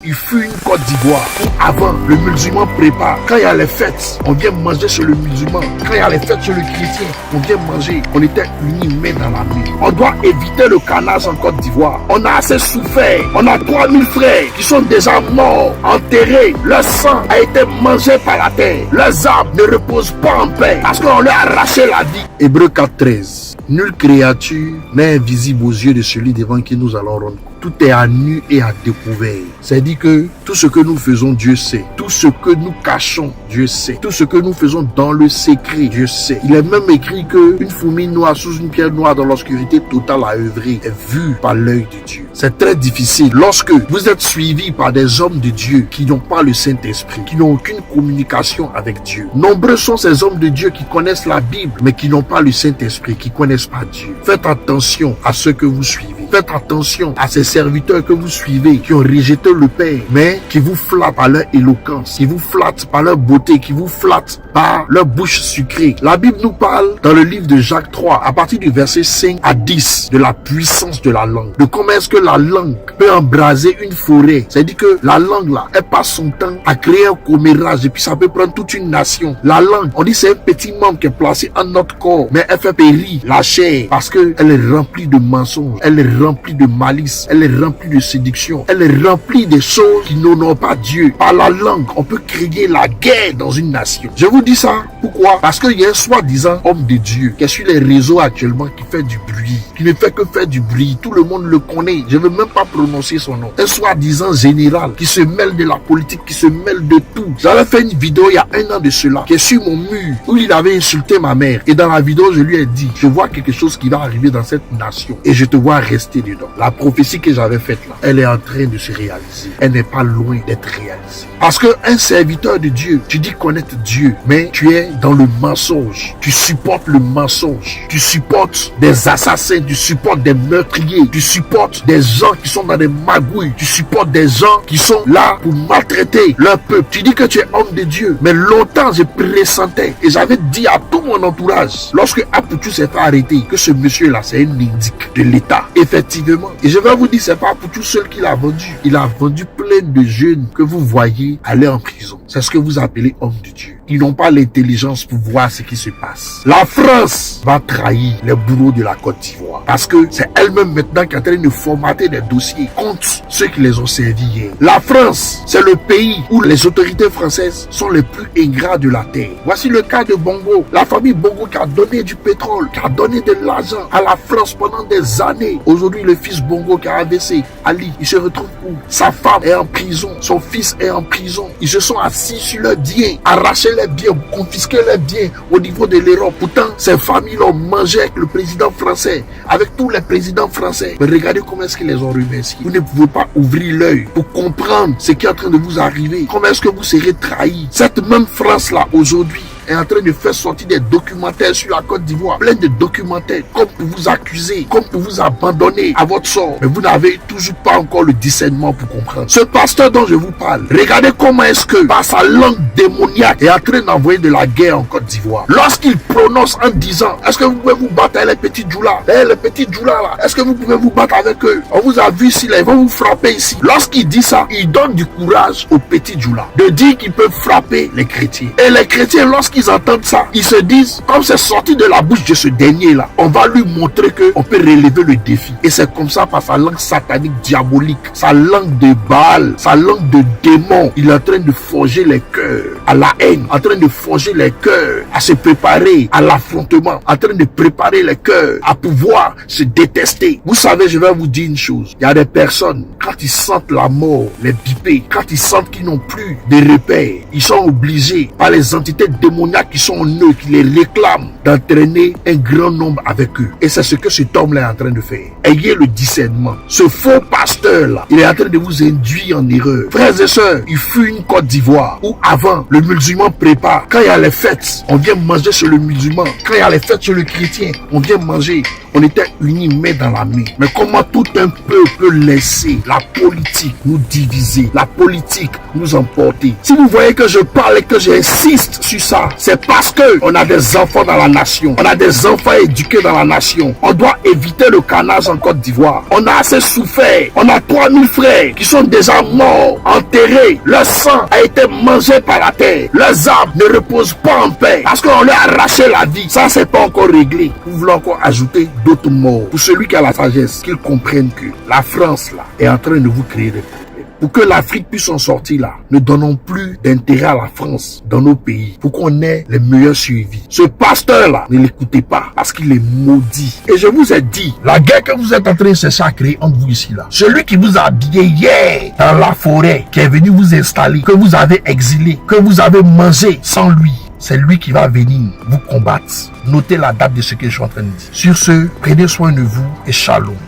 il fut une Côte d'Ivoire où avant, le musulman prépare. Quand il y a les fêtes, on vient manger chez le musulman. Quand il y a les fêtes chez le chrétien, on vient manger. On était unis main dans la main. On doit éviter le carnage en Côte d'Ivoire. On a assez souffert. On a 3000 frères qui sont déjà morts, enterrés. Leur sang a été mangé par la terre. Leurs arbres ne reposent pas en paix parce qu'on leur a arraché la vie. Hébreux 4:13. Nulle créature n'est invisible aux yeux de celui devant qui nous allons rendre. Tout est à nu et à découvert. C'est-à-dire que tout ce que nous faisons, Dieu sait. Tout ce que nous cachons, Dieu sait. Tout ce que nous faisons dans le secret, Dieu sait. Il est même écrit qu'une fourmi noire sous une pierre noire dans l'obscurité totale à œuvrer est vue par l'œil de Dieu. C'est très difficile lorsque vous êtes suivi par des hommes de Dieu qui n'ont pas le Saint-Esprit, qui n'ont aucune communication avec Dieu. Nombreux sont ces hommes de Dieu qui connaissent la Bible, mais qui n'ont pas le Saint-Esprit, qui connaissent pas Dieu. Faites attention à ceux que vous suivez. Faites attention à ces serviteurs que vous suivez, qui ont rejeté le Père, mais qui vous flattent par leur éloquence, qui vous flattent par leur beauté, qui vous flattent par leur bouche sucrée. La Bible nous parle dans le livre de Jacques 3, à partir du verset 5 à 10, de la puissance de la langue. De comment est-ce que la langue peut embraser une forêt. C'est-à-dire que la langue là, elle passe son temps à créer un commérage et puis ça peut prendre toute une nation. La langue, on dit c'est un petit membre qui est placé en notre corps, mais elle fait périr la chair parce qu'elle est remplie de mensonges, elle est remplie de malice, elle est remplie de séduction, elle est remplie des choses qui n'honorent pas Dieu. Par la langue, on peut créer la guerre dans une nation. Je vous dis ça, pourquoi? Parce qu'il y a un soi-disant homme de Dieu qui est sur les réseaux actuellement, qui fait du bruit, qui ne fait que faire du bruit. Tout le monde le connaît. Je ne veux même pas prononcer son nom. Un soi-disant général qui se mêle de la politique, qui se mêle de tout. J'avais fait une vidéo il y a 1 an de cela, qui est sur mon mur, où il avait insulté ma mère. Et dans la vidéo, je lui ai dit, je vois quelque chose qui va arriver dans cette nation et je te vois rester dedans. La prophétie que j'avais faite là, elle est en train de se réaliser. Elle n'est pas loin d'être réalisée. Parce qu'un serviteur de Dieu, tu dis connaître Dieu, mais tu es dans le mensonge. Tu supportes le mensonge. Tu supportes des assassins, tu supportes des meurtriers, tu supportes des gens qui sont dans des magouilles, tu supportes des gens qui sont là pour maltraiter leur peuple. Tu dis que tu es homme de Dieu, mais longtemps je pressentais et j'avais dit à tout mon entourage, lorsque Apoutou s'est fait arrêter, que ce monsieur-là, c'est un indique de l'État. Effectivement. Et je vais vous dire, c'est pas Apoutou seul qui l'a vendu. Il a vendu plein de jeunes que vous voyez aller en prison. C'est ce que vous appelez homme de Dieu. Ils n'ont pas l'intelligence pour voir ce qui se passe. La France va trahir les bourreaux de la Côte d'Ivoire. Parce que c'est elle-même maintenant qui est en train de formater des dossiers contre ceux qui les ont servis hier. La France, c'est le pays où les autorités françaises sont les plus ingrats de la terre. Voici le cas de Bongo. La famille Bongo qui a donné du pétrole, qui a donné de l'argent à la France pendant des années. Aujourd'hui, le fils Bongo qui a AVC, Ali, il se retrouve où? Sa femme est en prison, son fils est en prison. Ils se sont assis sur leurs biens, arraché les biens, confisqué les biens au niveau de l'Europe. Pourtant, ces familles ont mangé avec le président français, avec tous les présidents français. Mais regardez comment est-ce qu'ils les ont remerciés. Vous ne pouvez pas ouvrir l'œil pour comprendre ce qui est en train de vous arriver. Comment est-ce que vous serez trahis? Cette même France-là, aujourd'hui, est en train de faire sortir des documentaires sur la Côte d'Ivoire, plein de documentaires, comme pour vous accuser, comme pour vous abandonner à votre sort. Mais vous n'avez toujours pas encore le discernement pour comprendre. Ce pasteur dont je vous parle, regardez comment est-ce que, par sa langue démoniaque, est en train d'envoyer de la guerre en Côte d'Ivoire. Lorsqu'il prononce en disant, est-ce que vous pouvez vous battre avec les petits djoulas? Les petits djoulas là, est-ce que vous pouvez vous battre avec eux? On vous a vu ici, là, ils vont vous frapper ici. Lorsqu'il dit ça, il donne du courage aux petits djoulas de dire qu'ils peuvent frapper les chrétiens. Et les chrétiens, lorsqu'ils entendent ça, ils se disent, comme c'est sorti de la bouche de ce dernier là, on va lui montrer que on peut relever le défi. Et c'est comme ça, par sa langue satanique diabolique, sa langue de Baal, sa langue de démon, il est en train de forger les cœurs à la haine, en train de forger les cœurs à se préparer à l'affrontement, en train de préparer les cœurs à pouvoir se détester. Vous savez, je vais vous dire une chose, il y a des personnes, quand ils sentent la mort les biper, quand ils sentent qu'ils n'ont plus de repères, ils sont obligés par les entités démoniaques qui sont en eux, qui les réclament, d'entraîner un grand nombre avec eux. Et c'est ce que cet homme-là est en train de faire. Ayez le discernement. Ce faux pasteur-là, il est en train de vous induire en erreur. Frères et sœurs, il fut une Côte d'Ivoire où avant, le musulman prépare. Quand il y a les fêtes, on vient manger chez le musulman. Quand il y a les fêtes chez le chrétien, on vient manger. On était unis main dans la main. Mais comment tout un peuple peut laisser la politique nous diviser, la politique nous emporter? Si vous voyez que je parle et que j'insiste sur ça, c'est parce que on a des enfants dans la nation. On a des enfants éduqués dans la nation. On doit éviter le carnage en Côte d'Ivoire. On a assez souffert. On a 3000 frères qui sont déjà morts, enterrés. Leur sang a été mangé par la terre. Leurs âmes ne reposent pas en paix parce qu'on leur a arraché la vie. Ça, c'est pas encore réglé. Vous voulez encore ajouter d'autres morts. Pour celui qui a la sagesse, qu'il comprenne que la France, là, est en train de vous créer des problèmes. Pour que l'Afrique puisse en sortir là, ne donnons plus d'intérêt à la France dans nos pays pour qu'on ait les meilleurs suivis. Ce pasteur-là, ne l'écoutez pas parce qu'il est maudit. Et je vous ai dit, la guerre que vous êtes en train de chercher à créer entre vous ici là, celui qui vous a habillé hier dans la forêt, qui est venu vous installer, que vous avez exilé, que vous avez mangé sans lui, c'est lui qui va venir vous combattre. Notez la date de ce que je suis en train de dire. Sur ce, prenez soin de vous et shalom.